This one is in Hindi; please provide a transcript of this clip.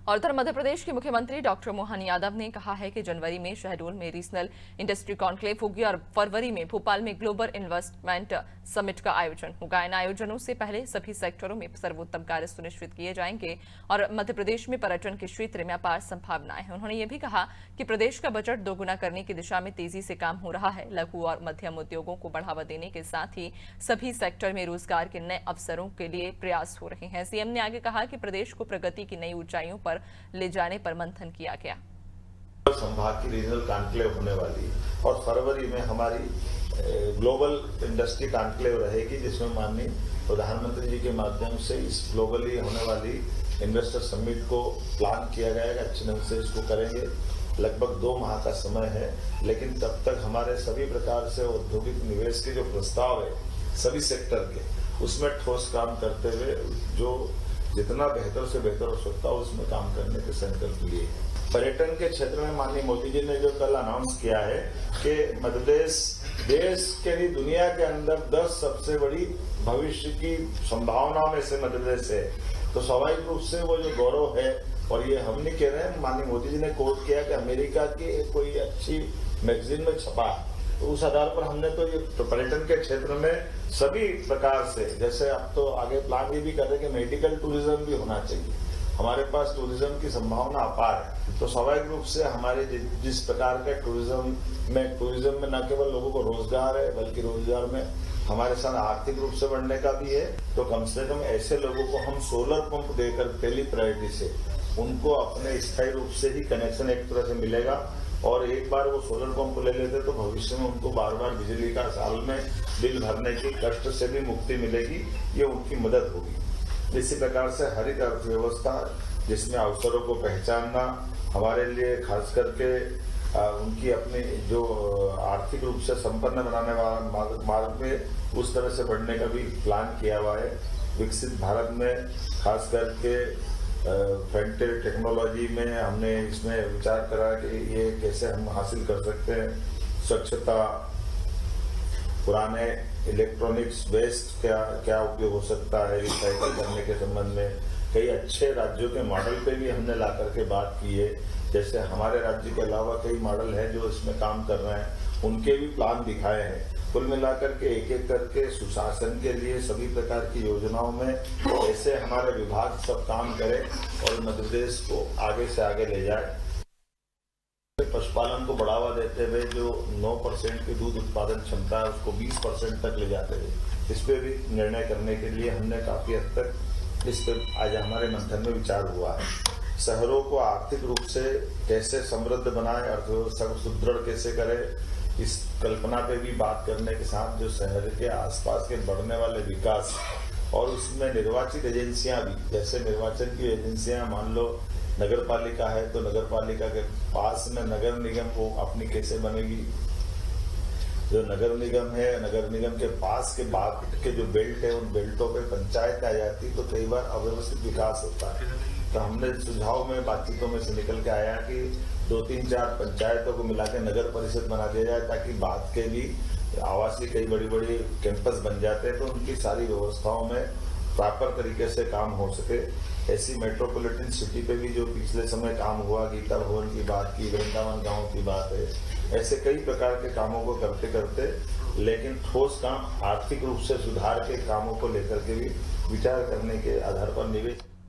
और उधर मध्य प्रदेश के मुख्यमंत्री डॉक्टर मोहन यादव ने कहा है कि जनवरी में शहडोल में रीजनल इंडस्ट्री कॉन्क्लेव होगी और फरवरी में भोपाल में ग्लोबल इन्वेस्टमेंट समिट का आयोजन होगा। इन आयोजनों से पहले सभी सेक्टरों में सर्वोत्तम कार्य सुनिश्चित किए जाएंगे और मध्य प्रदेश में पर्यटन के क्षेत्र में अपार संभावनाएं हैं। उन्होंने ये भी कहा कि प्रदेश का बजट दोगुना करने की दिशा में तेजी से काम हो रहा है। लघु और मध्यम उद्योगों को बढ़ावा देने के साथ ही सभी सेक्टर में रोजगार के नए अवसरों के लिए प्रयास हो रहे हैं। सीएम ने आगे कहा कि प्रदेश को प्रगति की नई ऊंचाइयों पर ले जाने पर मंथन किया गया। संभाग की रीजनल कॉन्क्लेव होने वाली और फरवरी में हमारी ग्लोबल इंडस्ट्री कॉन्क्लेव रहेगी, जिसमें माननीय प्रधानमंत्री जी के माध्यम से इस ग्लोबली होने वाली इन्वेस्टर समिट को प्लान किया गया है। अच्छे ढंग से इसको करेंगे। लगभग 2 माह का समय है, लेकिन तब तक हमारे सभी प्रकार से औद्योगिक निवेश के जो प्रस्ताव है सभी सेक्टर के, उसमें ठोस काम करते हुए जो जितना बेहतर से बेहतर हो सकता है उसमें काम करने के संकल्प लिए। पर्यटन के क्षेत्र में माननीय मोदी जी ने जो कल अनाउंस किया है कि मध्य प्रदेश देश के नहीं दुनिया के अंदर 10 सबसे बड़ी भविष्य की संभावनाओं में से मध्य प्रदेश है, तो स्वाभाविक रूप से वो जो गौरव है, और ये हम नहीं कह रहे हैं, माननीय मोदी जी ने कोट किया कि अमेरिका की कोई अच्छी मैगजीन में छपा, तो उस आधार पर हमने तो ये पर्यटन के क्षेत्र में सभी प्रकार से, जैसे अब तो आगे प्लान ये भी कर रहे हैं कि मेडिकल टूरिज्म भी होना चाहिए। हमारे पास टूरिज्म की संभावना अपार है, तो स्वाभाविक रूप से हमारे जिस प्रकार के टूरिज्म में न केवल लोगों को रोजगार है, बल्कि रोजगार में हमारे साथ आर्थिक रूप से बढ़ने का भी है। तो कम से कम ऐसे लोगों को हम सोलर पंप देकर पहली प्रायोरिटी से उनको अपने स्थायी रूप से ही कनेक्शन एक तरह से मिलेगा, और एक बार वो सोलर पंप ले लेते तो भविष्य में उनको बार बार बिजली का साल में बिल भरने की कष्ट से भी मुक्ति मिलेगी। ये उनकी मदद होगी। इसी प्रकार से हरित अर्थव्यवस्था, जिसमें अवसरों को पहचानना हमारे लिए खास करके उनकी अपनी जो आर्थिक रूप से संपन्न बनाने वाला मार्ग में उस तरह से बढ़ने का भी प्लान किया हुआ है। विकसित भारत में खास करके फ्रंटियर टेक्नोलॉजी में हमने इसमें विचार करा कि ये कैसे हम हासिल कर सकते हैं। स्वच्छता, पुराने इलेक्ट्रॉनिक्स वेस्ट क्या उपयोग हो सकता है रिसाइकल करने के संबंध में कई अच्छे राज्यों के मॉडल पे भी हमने ला करके बात की है। जैसे हमारे राज्य के अलावा कई मॉडल हैं जो इसमें काम कर रहे हैं, उनके भी प्लान दिखाए हैं। कुल मिलाकर के एक एक करके सुशासन के लिए सभी प्रकार की योजनाओं में कैसे हमारे विभाग सब काम करें और मध्य प्रदेश को आगे से आगे ले जाए। पशुपालन को बढ़ावा देते हुए जो 9% की दूध उत्पादन क्षमता है उसको 20% तक ले जाते हुए इस पे भी निर्णय करने के लिए हमने काफी हद तक इस पे आज हमारे मंथन में विचार हुआ है। शहरों को आर्थिक रूप से कैसे समृद्ध बनाए, अर्थव्यवस्था को सुदृढ़ कैसे करे, इस कल्पना पे भी बात करने के साथ जो शहर के आसपास के बढ़ने वाले विकास और उसमें निर्वाचित एजेंसियां भी, जैसे निर्वाचन की एजेंसियां मान लो नगर पालिका है तो नगर पालिका के पास में नगर निगम को अपनी कैसे बनेगी, जो नगर निगम है नगर निगम के पास के बाद के जो बेल्ट है उन बेल्टों पे पंचायत आ जाती तो कई बार अव्यवस्थित विकास होता है। तो हमने सुझाव में बातचीतों में से निकल के आया कि 2-3-4 पंचायतों को मिला के नगर परिषद बना दिया जाए, ताकि बाद के भी आवासीय कई बड़ी बड़ी कैंपस बन जाते हैं तो उनकी सारी व्यवस्थाओं में प्रॉपर तरीके से काम हो सके। ऐसी मेट्रोपॉलिटन सिटी पे भी जो पिछले समय काम हुआ, गीता भवन की बात की, वृंदावन गांव की बात है, ऐसे कई प्रकार के कामों को करते करते लेकिन ठोस काम आर्थिक रूप से सुधार के कामों को लेकर के भी विचार करने के आधार पर निवेश